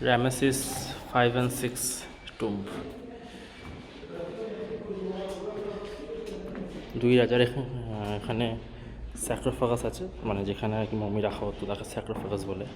Ramesses 5 and 6 tomb. 2000 এখানে স্যাক্রোফাগাস আছে, মানে যেখানে আর কি মমি রাখা হতো তাকে স্যাক্রোফাগাস বলে।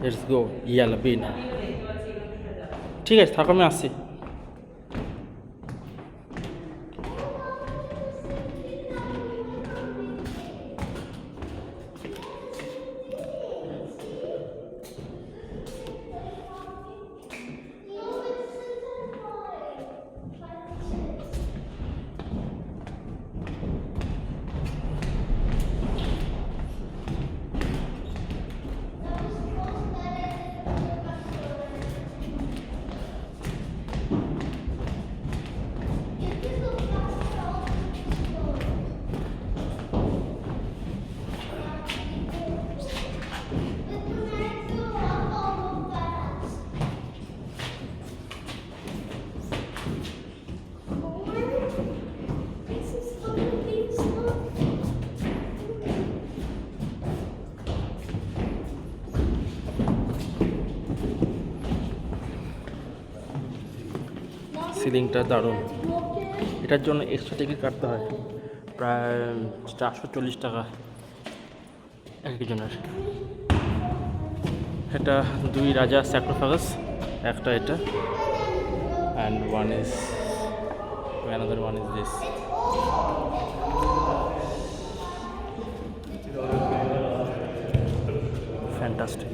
লেটস গো ইয়ালা বিন। ঠিক আছে, থাকো, আমি আসছি। সিলিংটা দারুণ। এটার জন্য এক্সট্রা টিকিট কাটতে হয়, প্রায় 440 টাকা একজনের। এটা 2 রাজা স্যাক্রোফাগাস, একটা এটা, and another one is this. Fantastic.